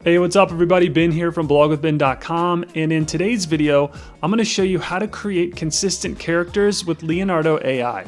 Hey, what's up everybody? Ben here from blogwithben.com, and in today's video, I'm going to show you how to create consistent characters with Leonardo AI.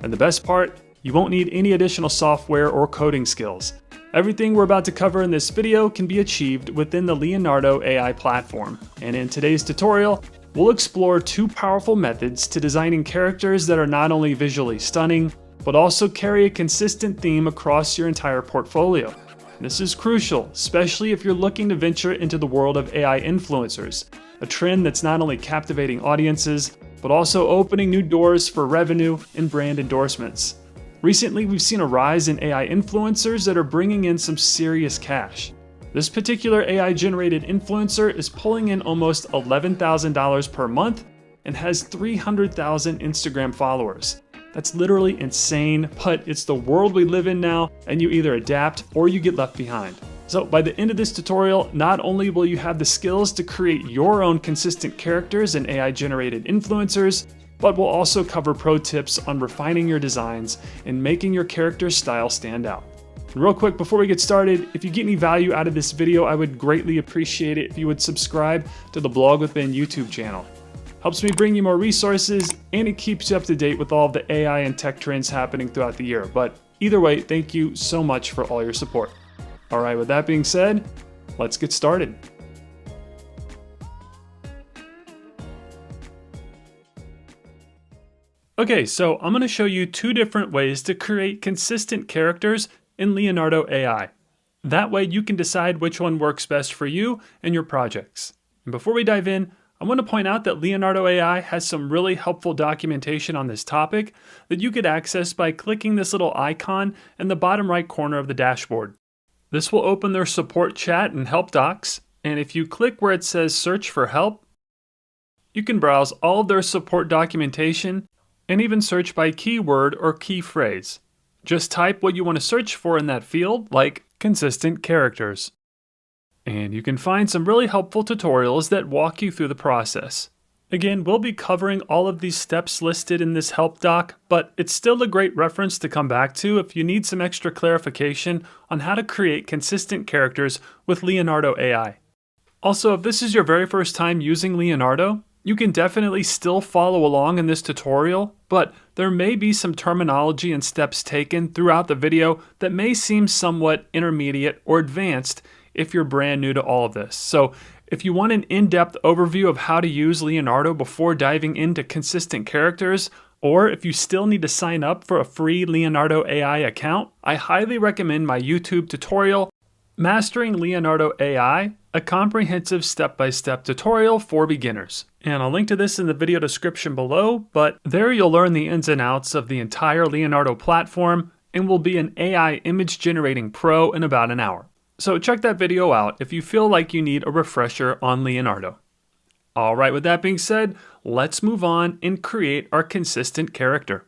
And the best part, you won't need any additional software or coding skills. Everything we're about to cover in this video can be achieved within the Leonardo AI platform. And in today's tutorial, we'll explore two powerful methods to designing characters that are not only visually stunning, but also carry a consistent theme across your entire portfolio. This is crucial, especially if you're looking to venture into the world of AI influencers, a trend that's not only captivating audiences, but also opening new doors for revenue and brand endorsements. Recently, we've seen a rise in AI influencers that are bringing in some serious cash. This particular AI-generated influencer is pulling in almost $11,000 per month and has 300,000 Instagram followers. That's literally insane, but it's the world we live in now, and you either adapt or you get left behind. So by the end of this tutorial, not only will you have the skills to create your own consistent characters and AI-generated influencers, but we'll also cover pro tips on refining your designs and making your character style stand out. And real quick, before we get started, if you get any value out of this video, I would greatly appreciate it if you would subscribe to the Blog with Ben YouTube channel. Helps me bring you more resources, and it keeps you up to date with all of the AI and tech trends happening throughout the year. But either way, thank you so much for all your support. All right, with that being said, let's get started. Okay, so I'm going to show you two different ways to create consistent characters in Leonardo AI. That way you can decide which one works best for you and your projects. And before we dive in, I want to point out that Leonardo AI has some really helpful documentation on this topic that you could access by clicking this little icon in the bottom right corner of the dashboard. This will open their support chat and help docs, and if you click where it says search for help, you can browse all of their support documentation and even search by keyword or key phrase. Just type what you want to search for in that field, like consistent characters. And you can find some really helpful tutorials that walk you through the process. Again, we'll be covering all of these steps listed in this help doc, but it's still a great reference to come back to if you need some extra clarification on how to create consistent characters with Leonardo AI. Also, if this is your very first time using Leonardo, you can definitely still follow along in this tutorial, but there may be some terminology and steps taken throughout the video that may seem somewhat intermediate or advanced if you're brand new to all of this. So if you want an in-depth overview of how to use Leonardo before diving into consistent characters, or if you still need to sign up for a free Leonardo AI account, I highly recommend my YouTube tutorial, Mastering Leonardo AI, a comprehensive step-by-step tutorial for beginners. And I'll link to this in the video description below, but there you'll learn the ins and outs of the entire Leonardo platform and will be an AI image generating pro in about an hour. So check that video out if you feel like you need a refresher on Leonardo. All right, with that being said, let's move on and create our consistent character.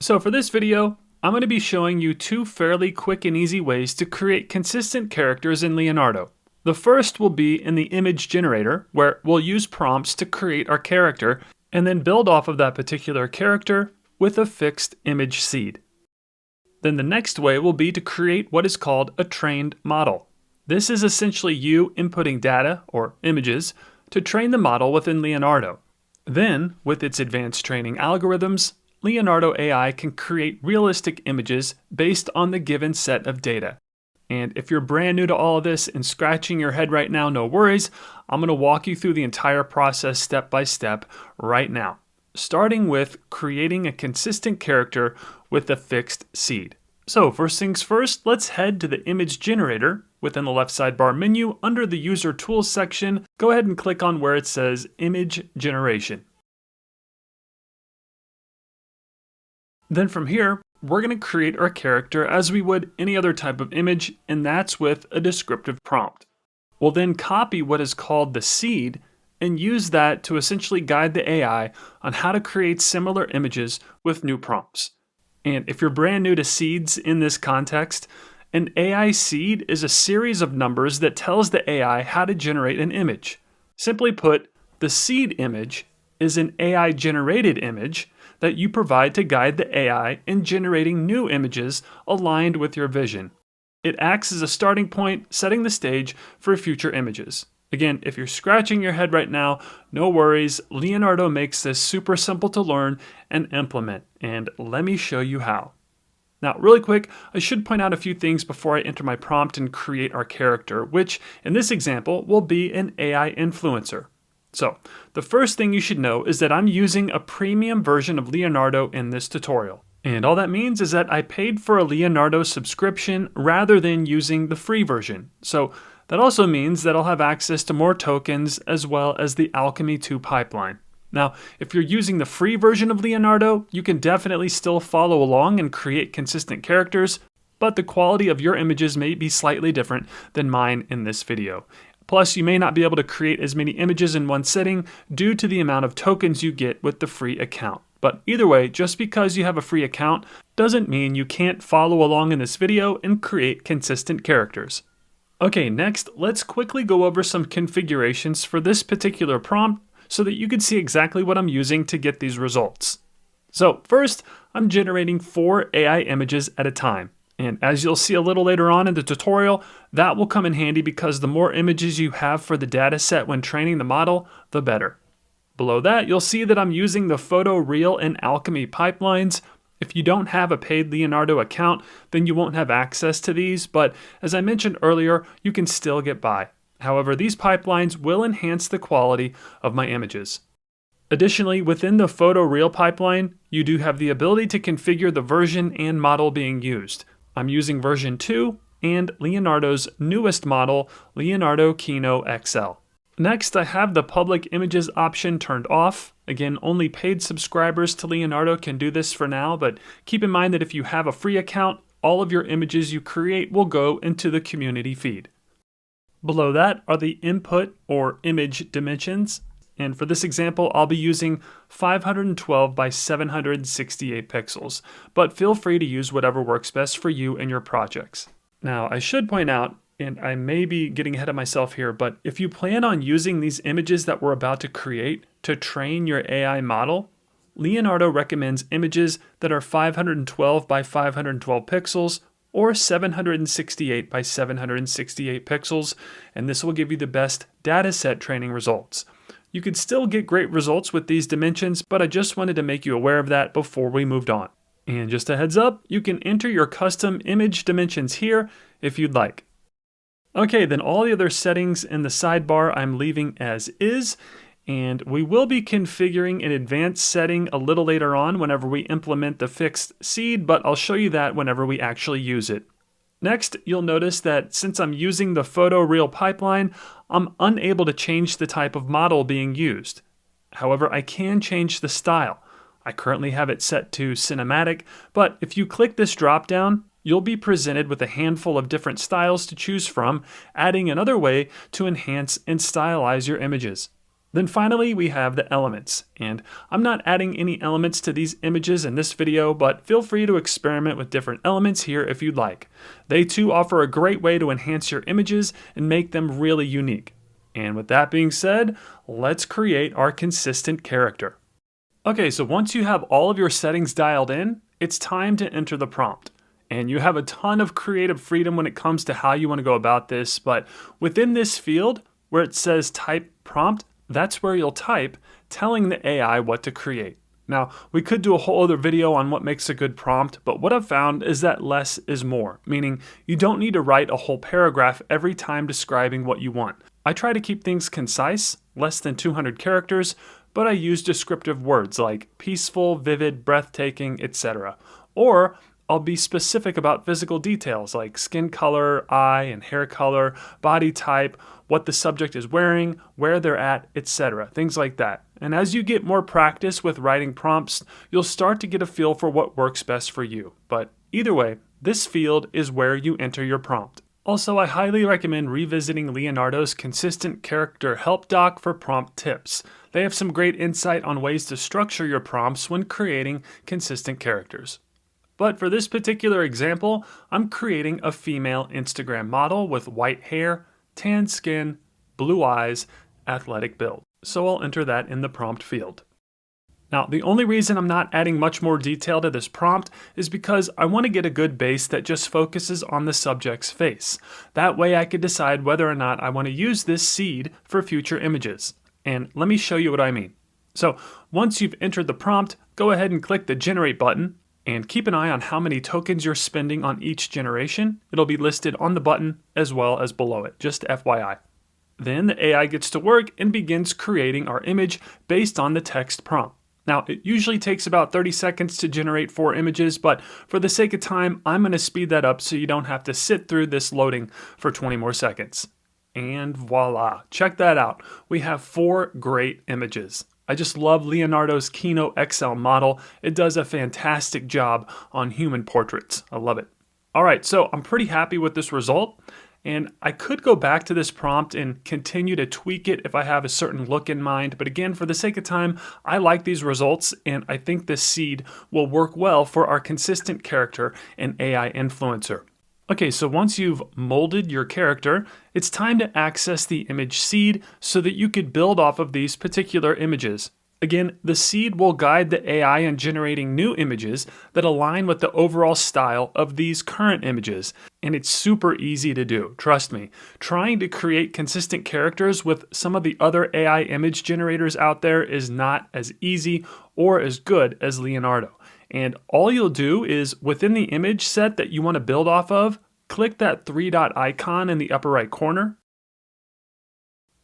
So for this video, I'm going to be showing you two fairly quick and easy ways to create consistent characters in Leonardo. The first will be in the image generator, where we'll use prompts to create our character and then build off of that particular character with a fixed image seed. Then the next way will be to create what is called a trained model. This is essentially you inputting data, or images, to train the model within Leonardo. Then, with its advanced training algorithms, Leonardo AI can create realistic images based on the given set of data. And if you're brand new to all of this and scratching your head right now, no worries. I'm going to walk you through the entire process step by step right now, starting with creating a consistent character with a fixed seed. So first things first, let's head to the image generator. Within the left sidebar menu, under the user tools section, go ahead and click on where it says image generation. Then from here, we're going to create our character as we would any other type of image, and that's with a descriptive prompt. We'll then copy what is called the seed and use that to essentially guide the AI on how to create similar images with new prompts. And if you're brand new to seeds in this context, an AI seed is a series of numbers that tells the AI how to generate an image. Simply put, the seed image is an AI generated image that you provide to guide the AI in generating new images aligned with your vision. It acts as a starting point, setting the stage for future images. Again, if you're scratching your head right now, no worries. Leonardo makes this super simple to learn and implement, and let me show you how. Now, really quick, I should point out a few things before I enter my prompt and create our character, which in this example will be an AI influencer. So, the first thing you should know is that I'm using a premium version of Leonardo in this tutorial. And all that means is that I paid for a Leonardo subscription rather than using the free version. So that also means that I'll have access to more tokens as well as the Alchemy 2 pipeline. Now, if you're using the free version of Leonardo, you can definitely still follow along and create consistent characters, but the quality of your images may be slightly different than mine in this video. Plus, you may not be able to create as many images in one sitting due to the amount of tokens you get with the free account. But either way, just because you have a free account doesn't mean you can't follow along in this video and create consistent characters. Okay, next, let's quickly go over some configurations for this particular prompt so that you can see exactly what I'm using to get these results. So first, I'm generating 4 AI images at a time. And as you'll see a little later on in the tutorial, that will come in handy because the more images you have for the data set when training the model, the better. Below that, you'll see that I'm using the Photo Real and Alchemy pipelines. If you don't have a paid Leonardo account, then you won't have access to these, but as I mentioned earlier, you can still get by. However, these pipelines will enhance the quality of my images. Additionally, within the Photo Real pipeline, you do have the ability to configure the version and model being used. I'm using version 2 and Leonardo's newest model, Leonardo Kino XL. Next, I have the public images option turned off. Again, only paid subscribers to Leonardo can do this for now, but keep in mind that if you have a free account, all of your images you create will go into the community feed. Below that are the input or image dimensions. And for this example, I'll be using 512 by 768 pixels, but feel free to use whatever works best for you and your projects. Now, I should point out, and I may be getting ahead of myself here, but if you plan on using these images that we're about to create to train your AI model, Leonardo recommends images that are 512 by 512 pixels or 768 by 768 pixels, and this will give you the best dataset training results. You could still get great results with these dimensions, but I just wanted to make you aware of that before we moved on. And just a heads up, you can enter your custom image dimensions here if you'd like. Okay, then all the other settings in the sidebar I'm leaving as is, and we will be configuring an advanced setting a little later on whenever we implement the fixed seed, but I'll show you that whenever we actually use it. Next, you'll notice that since I'm using the Photo Real pipeline, I'm unable to change the type of model being used. However, I can change the style. I currently have it set to cinematic, but if you click this drop-down, you'll be presented with a handful of different styles to choose from, adding another way to enhance and stylize your images. Then finally, we have the elements, and I'm not adding any elements to these images in this video, but feel free to experiment with different elements here if you'd like. They too offer a great way to enhance your images and make them really unique. And with that being said, let's create our consistent character. Okay, so once you have all of your settings dialed in, it's time to enter the prompt. And you have a ton of creative freedom when it comes to how you want to go about this, but within this field where it says type prompt, that's where you'll type, telling the AI what to create. Now, we could do a whole other video on what makes a good prompt, but what I've found is that less is more, meaning you don't need to write a whole paragraph every time describing what you want. I try to keep things concise, less than 200 characters, but I use descriptive words like peaceful, vivid, breathtaking, etc. Or I'll be specific about physical details like skin color, eye and hair color, body type, what the subject is wearing, where they're at, etc. Things like that. And as you get more practice with writing prompts, you'll start to get a feel for what works best for you. But either way, this field is where you enter your prompt. Also, I highly recommend revisiting Leonardo's Consistent Character Help Doc for prompt tips. They have some great insight on ways to structure your prompts when creating consistent characters. But for this particular example, I'm creating a female Instagram model with white hair, tan skin, blue eyes, athletic build. So I'll enter that in the prompt field. Now, the only reason I'm not adding much more detail to this prompt is because I want to get a good base that just focuses on the subject's face. That way I could decide whether or not I want to use this seed for future images. And let me show you what I mean. So once you've entered the prompt, go ahead and click the Generate button, and keep an eye on how many tokens you're spending on each generation. It'll be listed on the button as well as below it, just FYI. Then the AI gets to work and begins creating our image based on the text prompt. Now, it usually takes about 30 seconds to generate 4 images, but for the sake of time, I'm going to speed that up so you don't have to sit through this loading for 20 more seconds. And voila, check that out. We have 4 great images. I just love Leonardo's Kino XL model. It does a fantastic job on human portraits. I love it. All right, so I'm pretty happy with this result. And I could go back to this prompt and continue to tweak it if I have a certain look in mind. But again, for the sake of time, I like these results, and I think this seed will work well for our consistent character and AI influencer. Okay, so once you've molded your character, it's time to access the image seed so that you could build off of these particular images. Again, the seed will guide the AI in generating new images that align with the overall style of these current images. And it's super easy to do, trust me. Trying to create consistent characters with some of the other AI image generators out there is not as easy or as good as Leonardo. And all you'll do is, within the image set that you want to build off of, click that 3-dot icon in the upper right corner.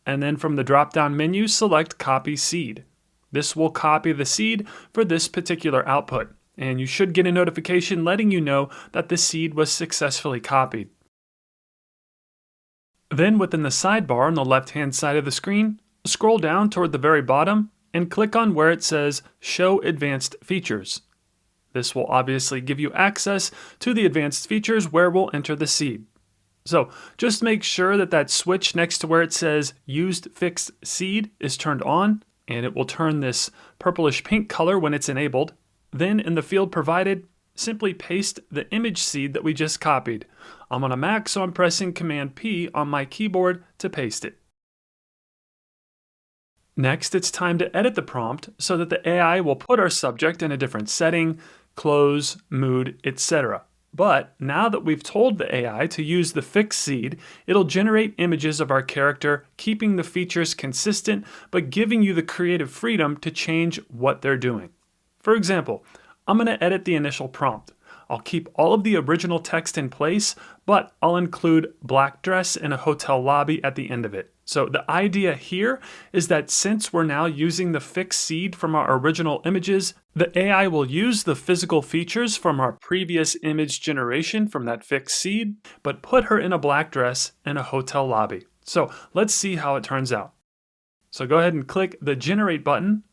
And then from the drop-down menu, select Copy Seed. This will copy the seed for this particular output, and you should get a notification letting you know that the seed was successfully copied. Then within the sidebar on the left-hand side of the screen, scroll down toward the very bottom and click on where it says Show Advanced Features. This will obviously give you access to the advanced features where we'll enter the seed. So just make sure that that switch next to where it says Used Fixed Seed is turned on, and it will turn this purplish pink color when it's enabled. Then in the field provided, simply paste the image seed that we just copied. I'm on a Mac, so I'm pressing Command P on my keyboard to paste it. Next, it's time to edit the prompt so that the AI will put our subject in a different setting, clothes, mood, etc. But now that we've told the AI to use the fixed seed, it'll generate images of our character, keeping the features consistent, but giving you the creative freedom to change what they're doing. For example, I'm going to edit the initial prompt. I'll keep all of the original text in place, but I'll include black dress in a hotel lobby at the end of it. So the idea here is that since we're now using the fixed seed from our original images, the AI will use the physical features from our previous image generation from that fixed seed, but put her in a black dress in a hotel lobby. So let's see how it turns out. So go ahead and click the Generate button.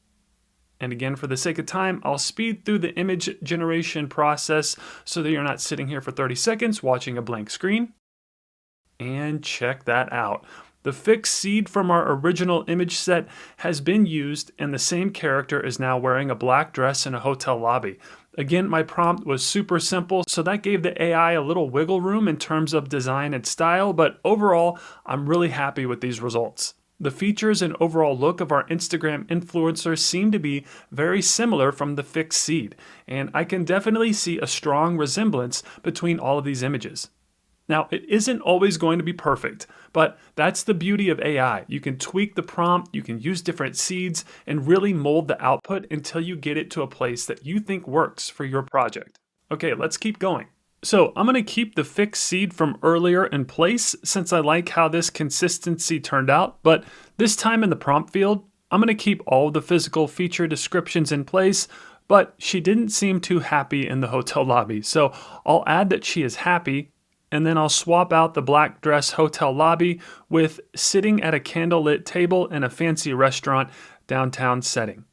And again, for the sake of time, I'll speed through the image generation process so that you're not sitting here for 30 seconds watching a blank screen. And check that out. The fixed seed from our original image set has been used, and the same character is now wearing a black dress in a hotel lobby. Again, my prompt was super simple, so that gave the AI a little wiggle room in terms of design and style, but overall, I'm really happy with these results. The features and overall look of our Instagram influencers seem to be very similar from the fixed seed, and I can definitely see a strong resemblance between all of these images. Now, it isn't always going to be perfect, but that's the beauty of AI. You can tweak the prompt, you can use different seeds, and really mold the output until you get it to a place that you think works for your project. Okay, let's keep going. So I'm going to keep the fixed seed from earlier in place since I like how this consistency turned out, but this time in the prompt field, I'm going to keep all the physical feature descriptions in place, but she didn't seem too happy in the hotel lobby. So I'll add that she is happy, and then I'll swap out the black dress hotel lobby with sitting at a candlelit table in a fancy restaurant downtown setting.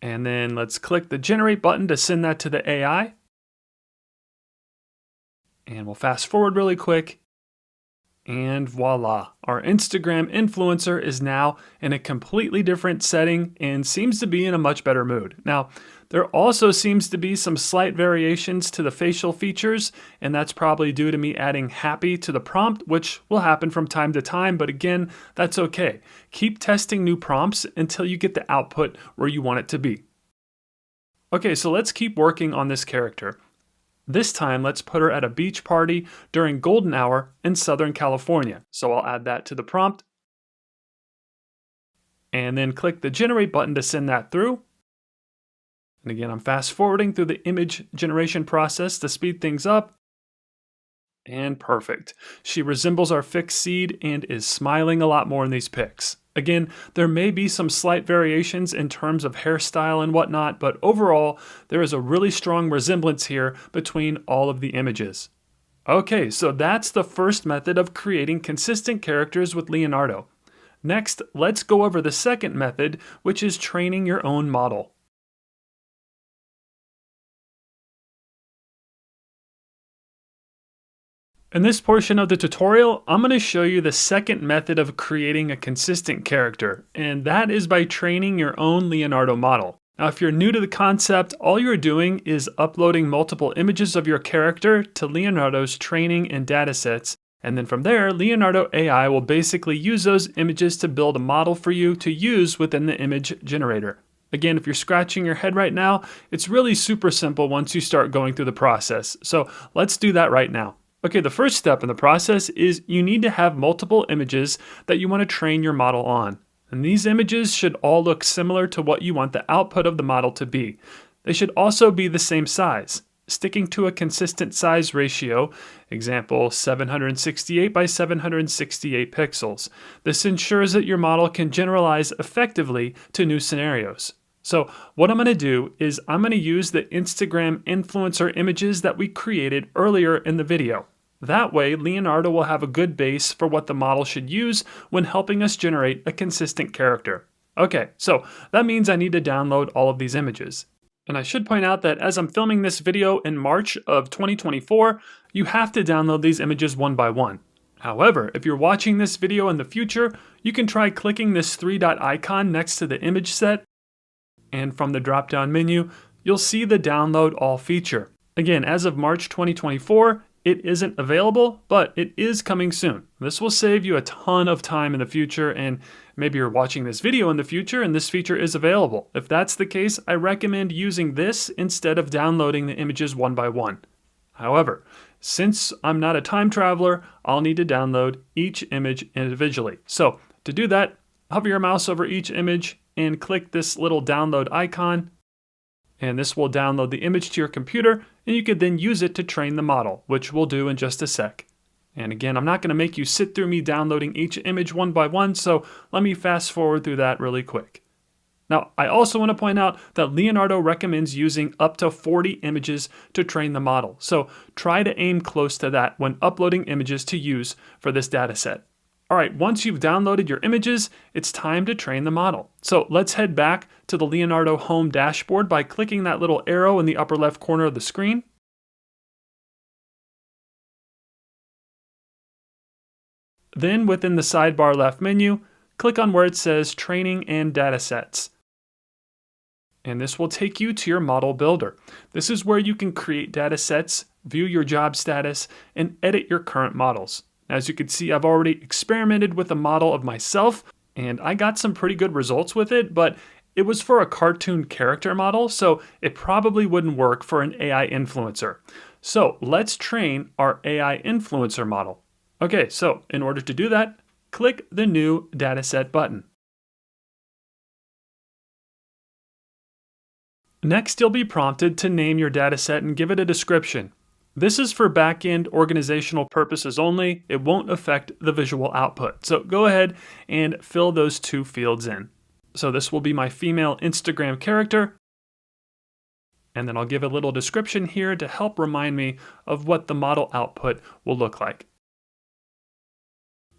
And then let's click the Generate button to send that to the AI. And we'll fast forward really quick. And voila, our Instagram influencer is now in a completely different setting and seems to be in a much better mood. Now, there also seems to be some slight variations to the facial features, and that's probably due to me adding happy to the prompt, which will happen from time to time, but again, that's okay. Keep testing new prompts until you get the output where you want it to be. Okay, so let's keep working on this character. This time, let's put her at a beach party during golden hour in Southern California. So I'll add that to the prompt and then click the generate button to send that through. And again, I'm fast forwarding through the image generation process to speed things up. And perfect. She resembles our fixed seed and is smiling a lot more in these pics. Again, there may be some slight variations in terms of hairstyle and whatnot, but overall, there is a really strong resemblance here between all of the images. Okay, so that's the first method of creating consistent characters with Leonardo. Next, let's go over the second method, which is training your own model. In this portion of the tutorial, I'm going to show you the second method of creating a consistent character, and that is by training your own Leonardo model. Now, if you're new to the concept, all you're doing is uploading multiple images of your character to Leonardo's training and datasets, and then from there, Leonardo AI will basically use those images to build a model for you to use within the image generator. Again, if you're scratching your head right now, it's really super simple once you start going through the process. So let's do that right now. Okay, the first step in the process is you need to have multiple images that you want to train your model on. And these images should all look similar to what you want the output of the model to be. They should also be the same size, sticking to a consistent size ratio, example 768 by 768 pixels. This ensures that your model can generalize effectively to new scenarios. So what I'm going to do is I'm going to use the Instagram influencer images that we created earlier in the video. That way, Leonardo will have a good base for what the model should use when helping us generate a consistent character. Okay, so that means I need to download all of these images. And I should point out that as I'm filming this video in March of 2024, you have to download these images one by one. However, if you're watching this video in the future, you can try clicking this three-dot icon next to the image set, and from the drop-down menu, you'll see the Download All feature. Again, as of March 2024, it isn't available, but it is coming soon. This will save you a ton of time in the future, and maybe you're watching this video in the future and this feature is available. If that's the case, I recommend using this instead of downloading the images one by one. However, since I'm not a time traveler, I'll need to download each image individually. So to do that, hover your mouse over each image and click this little download icon, and this will download the image to your computer, and you could then use it to train the model, which we'll do in just a sec. And again, I'm not going to make you sit through me downloading each image one by one, so let me fast forward through that really quick. Now, I also want to point out that Leonardo recommends using up to 40 images to train the model, so try to aim close to that when uploading images to use for this dataset. Alright, once you've downloaded your images, it's time to train the model. So let's head back to the Leonardo home dashboard by clicking that little arrow in the upper left corner of the screen. Then within the sidebar left menu, click on where it says Training and Datasets. And this will take you to your model builder. This is where you can create datasets, view your job status, and edit your current models. As you can see, I've already experimented with a model of myself, and I got some pretty good results with it, but it was for a cartoon character model, so it probably wouldn't work for an AI influencer. So let's train our AI influencer model. Okay, so in order to do that, click the New Dataset button. Next, you'll be prompted to name your dataset and give it a description. This is for back-end organizational purposes only. It won't affect the visual output. So go ahead and fill those two fields in. So this will be my female Instagram character. And then I'll give a little description here to help remind me of what the model output will look like.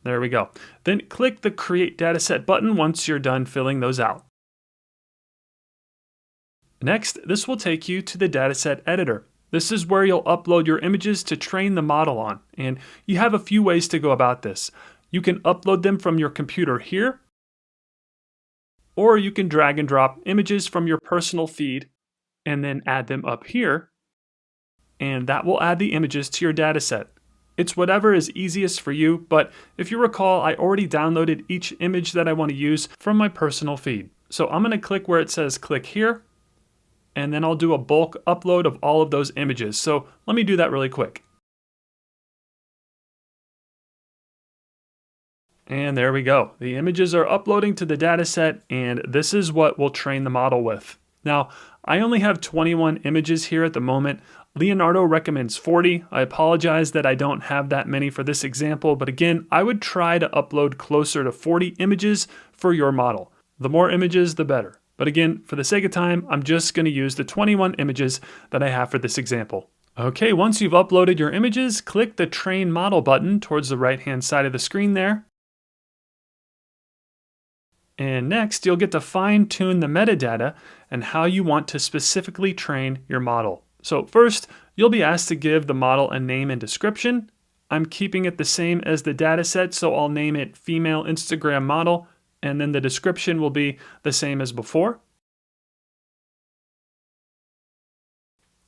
There we go. Then click the Create Dataset button once you're done filling those out. Next, this will take you to the dataset editor. This is where you'll upload your images to train the model on, and you have a few ways to go about this. You can upload them from your computer here, or you can drag and drop images from your personal feed and then add them up here, and that will add the images to your dataset. It's whatever is easiest for you, but if you recall, I already downloaded each image that I want to use from my personal feed. So I'm going to click where it says click here, and then I'll do a bulk upload of all of those images. So let me do that really quick. And there we go. The images are uploading to the dataset, and this is what we'll train the model with. Now, I only have 21 images here at the moment. Leonardo recommends 40. I apologize that I don't have that many for this example, but again, I would try to upload closer to 40 images for your model. The more images, the better. But again, for the sake of time, I'm just going to use the 21 images that I have for this example. Okay, once you've uploaded your images, click the Train Model button towards the right-hand side of the screen there. And next, you'll get to fine-tune the metadata and how you want to specifically train your model. So first, you'll be asked to give the model a name and description. I'm keeping it the same as the dataset, so I'll name it Female Instagram Model, and then the description will be the same as before.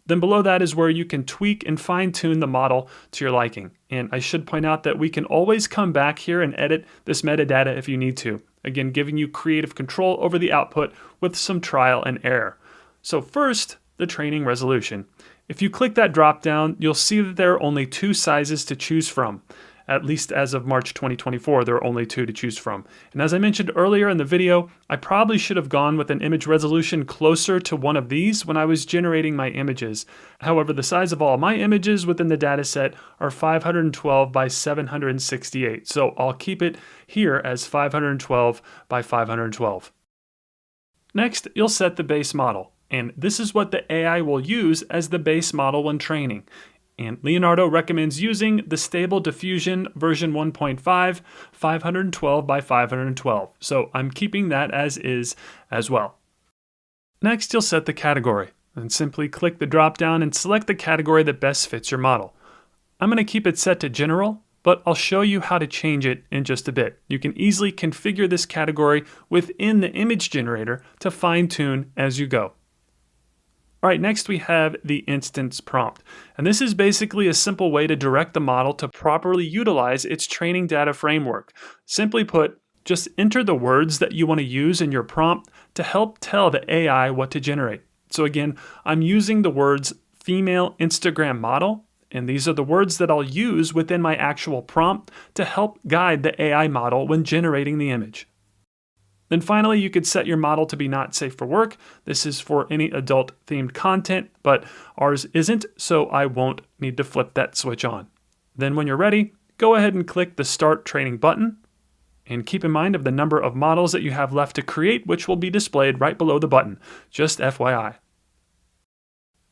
Then below that is where you can tweak and fine-tune the model to your liking. And I should point out that we can always come back here and edit this metadata if you need to. Again, giving you creative control over the output with some trial and error. So first, the training resolution. If you click that drop down, you'll see that there are only 2 sizes to choose from. At least as of March 2024, there are only 2 to choose from. And as I mentioned earlier in the video, I probably should have gone with an image resolution closer to one of these when I was generating my images. However, the size of all my images within the dataset are 512 by 768. So I'll keep it here as 512 by 512. Next, you'll set the base model. And this is what the AI will use as the base model when training. And Leonardo recommends using the Stable Diffusion version 1.5, 512 by 512. So I'm keeping that as is as well. Next, you'll set the category and simply click the drop down and select the category that best fits your model. I'm going to keep it set to general, but I'll show you how to change it in just a bit. You can easily configure this category within the image generator to fine-tune as you go. All right, next we have the instance prompt. And this is basically a simple way to direct the model to properly utilize its training data framework. Simply put, just enter the words that you want to use in your prompt to help tell the AI what to generate. So again, I'm using the words female Instagram model, and these are the words that I'll use within my actual prompt to help guide the AI model when generating the image. Then finally, you could set your model to be not safe for work. This is for any adult-themed content, but ours isn't, so I won't need to flip that switch on. Then when you're ready, go ahead and click the Start Training button, and keep in mind of the number of models that you have left to create, which will be displayed right below the button, just FYI.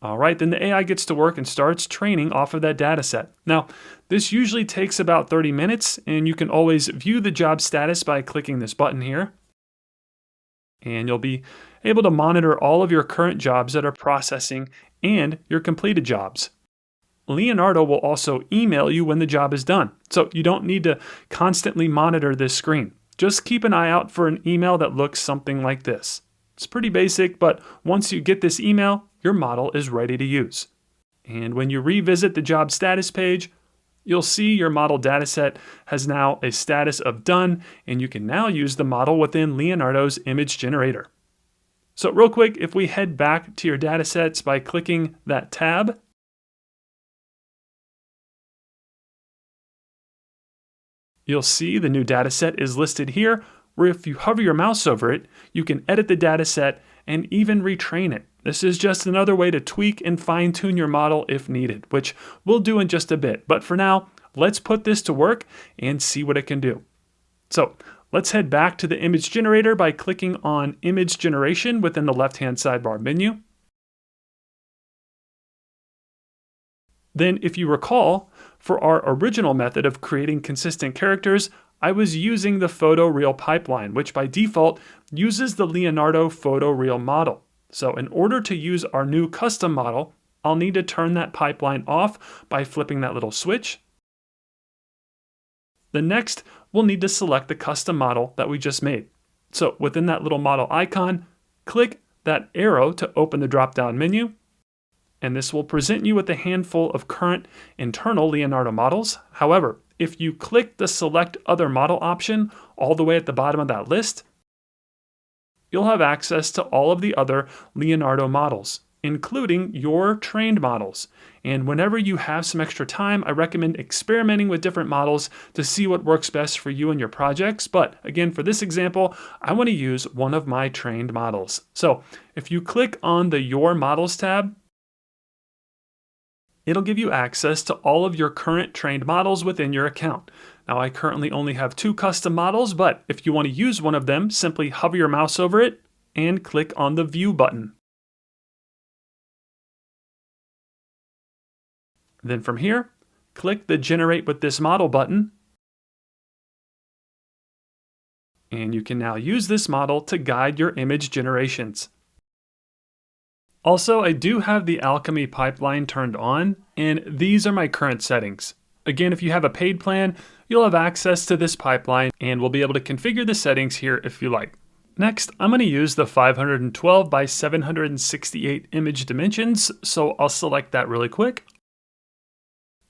All right, then the AI gets to work and starts training off of that data set. Now, this usually takes about 30 minutes, and you can always view the job status by clicking this button here. And you'll be able to monitor all of your current jobs that are processing and your completed jobs. Leonardo will also email you when the job is done, so you don't need to constantly monitor this screen. Just keep an eye out for an email that looks something like this. It's pretty basic, but once you get this email, your model is ready to use. And when you revisit the job status page, you'll see your model dataset has now a status of done, and you can now use the model within Leonardo's image generator. So real quick, if we head back to your datasets by clicking that tab, you'll see the new dataset is listed here, where if you hover your mouse over it, you can edit the dataset and even retrain it. This is just another way to tweak and fine-tune your model if needed, which we'll do in just a bit. But for now, let's put this to work and see what it can do. So let's head back to the image generator by clicking on Image Generation within the left-hand sidebar menu. Then, if you recall, for our original method of creating consistent characters, I was using the photoreal pipeline, which by default uses the Leonardo photoreal model. So in order to use our new custom model, I'll need to turn that pipeline off by flipping that little switch. Then next, we'll need to select the custom model that we just made. So within that little model icon, click that arrow to open the drop-down menu, and this will present you with a handful of current internal Leonardo models. However, if you click the Select Other Model option all the way at the bottom of that list, you'll have access to all of the other Leonardo models, including your trained models. And whenever you have some extra time, I recommend experimenting with different models to see what works best for you and your projects. But again, for this example, I want to use one of my trained models. So if you click on the Your Models tab, it'll give you access to all of your current trained models within your account. Now, I currently only have 2 custom models, but if you want to use one of them, simply hover your mouse over it and click on the View button. Then from here, click the Generate with this model button, and you can now use this model to guide your image generations. Also, I do have the Alchemy pipeline turned on, and these are my current settings. Again, if you have a paid plan, you'll have access to this pipeline and will be able to configure the settings here if you like. Next, I'm going to use the 512 by 768 image dimensions, so I'll select that really quick.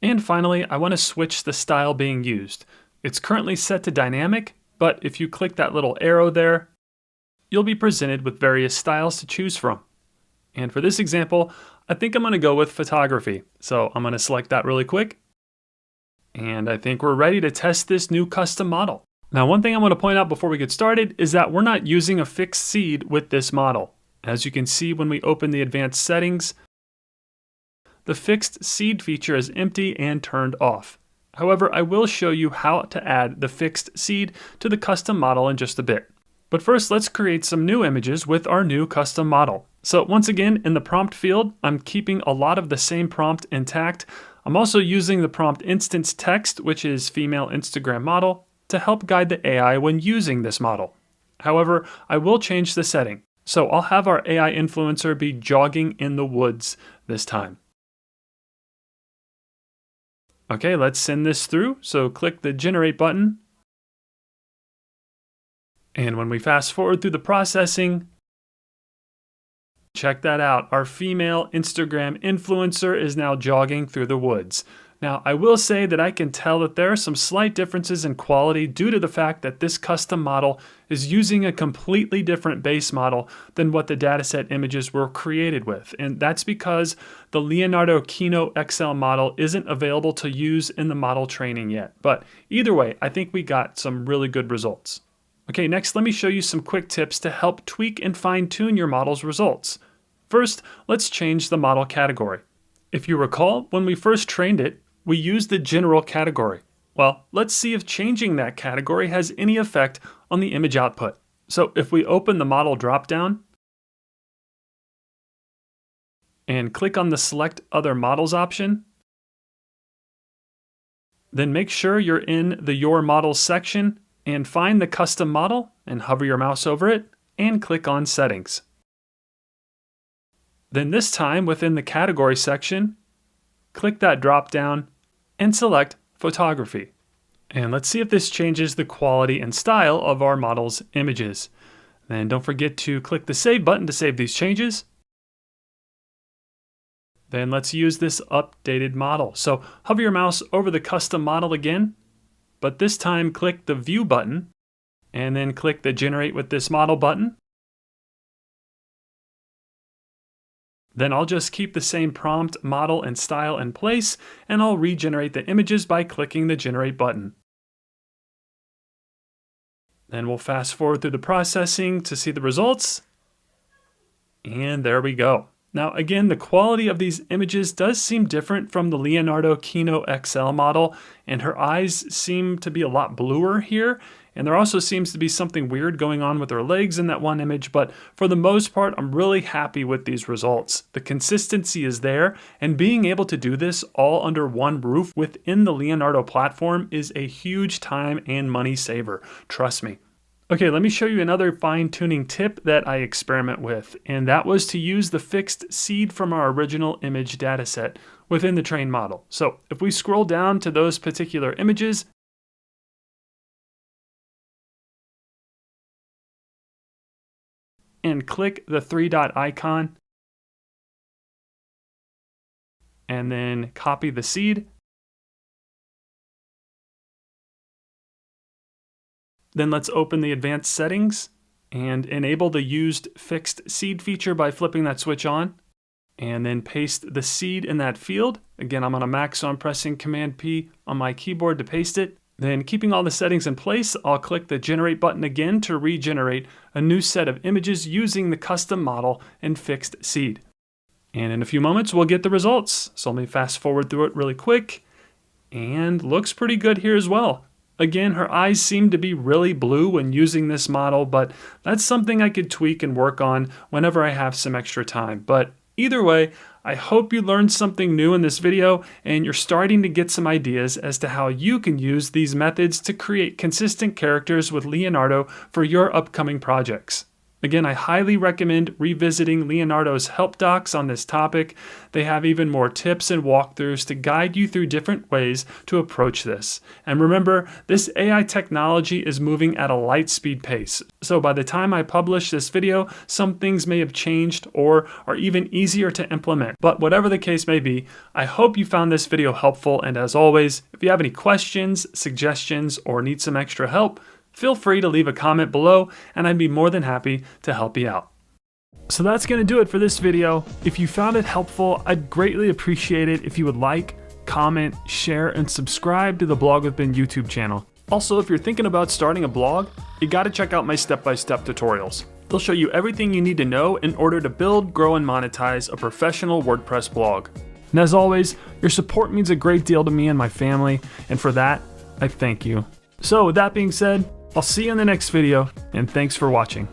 And finally, I want to switch the style being used. It's currently set to dynamic, but if you click that little arrow there, you'll be presented with various styles to choose from. And for this example, I think I'm going to go with photography. So I'm going to select that really quick. And I think we're ready to test this new custom model. Now, one thing I want to point out before we get started is that we're not using a fixed seed with this model. As you can see when we open the advanced settings, the fixed seed feature is empty and turned off. However, I will show you how to add the fixed seed to the custom model in just a bit. But first, let's create some new images with our new custom model. So once again, in the prompt field, I'm keeping a lot of the same prompt intact. I'm also using the prompt instance text, which is female Instagram model, to help guide the AI when using this model. However, I will change the setting. So I'll have our AI influencer be jogging in the woods this time. Okay, let's send this through. So click the Generate button. And when we fast forward through the processing, check that out. Our female Instagram influencer is now jogging through the woods. Now, I will say that I can tell that there are some slight differences in quality due to the fact that this custom model is using a completely different base model than what the dataset images were created with. And that's because the Leonardo Kino XL model isn't available to use in the model training yet. But either way, I think we got some really good results. Okay, next let me show you some quick tips to help tweak and fine-tune your model's results. First, let's change the model category. If you recall, when we first trained it, we used the general category. Well, let's see if changing that category has any effect on the image output. So if we open the model dropdown and click on the Select Other Models option, then make sure you're in the Your Models section and find the custom model and hover your mouse over it and click on Settings. Then this time within the category section, click that drop down and select Photography. And let's see if this changes the quality and style of our model's images. Then don't forget to click the Save button to save these changes. Then let's use this updated model. So hover your mouse over the custom model again, but this time click the View button and then click the Generate with this model button. Then I'll just keep the same prompt, model, and style in place, and I'll regenerate the images by clicking the Generate button. Then we'll fast forward through the processing to see the results. And there we go. Now again, the quality of these images does seem different from the Leonardo Kino XL model, and her eyes seem to be a lot bluer here. And there also seems to be something weird going on with her legs in that one image, but for the most part, I'm really happy with these results. The consistency is there, and being able to do this all under one roof within the Leonardo platform is a huge time and money saver. Trust me. Okay, let me show you another fine-tuning tip that I experiment with, and that was to use the fixed seed from our original image dataset within the trained model. So if we scroll down to those particular images, and click the 3-dot icon, and then copy the seed. Then let's open the advanced settings and enable the used fixed seed feature by flipping that switch on, and then paste the seed in that field. Again, I'm on a Mac, so I'm pressing Command P on my keyboard to paste it. Then, keeping all the settings in place, I'll click the Generate button again to regenerate a new set of images using the custom model and fixed seed. And in a few moments, we'll get the results. So let me fast forward through it really quick. And looks pretty good here as well. Again, her eyes seem to be really blue when using this model, but that's something I could tweak and work on whenever I have some extra time. But either way, I hope you learned something new in this video and you're starting to get some ideas as to how you can use these methods to create consistent characters with Leonardo for your upcoming projects. Again, I highly recommend revisiting Leonardo's help docs on this topic. They have even more tips and walkthroughs to guide you through different ways to approach this. And remember, this AI technology is moving at a light speed pace. So by the time I publish this video, some things may have changed or are even easier to implement. But whatever the case may be, I hope you found this video helpful. And as always, if you have any questions, suggestions, or need some extra help, feel free to leave a comment below and I'd be more than happy to help you out. So that's going to do it for this video. If you found it helpful, I'd greatly appreciate it if you would like, comment, share, and subscribe to the Blog with Ben YouTube channel. Also, if you're thinking about starting a blog, you got to check out my step-by-step tutorials. They'll show you everything you need to know in order to build, grow, and monetize a professional WordPress blog. And as always, your support means a great deal to me and my family, and for that, I thank you. So with that being said, I'll see you in the next video, and thanks for watching.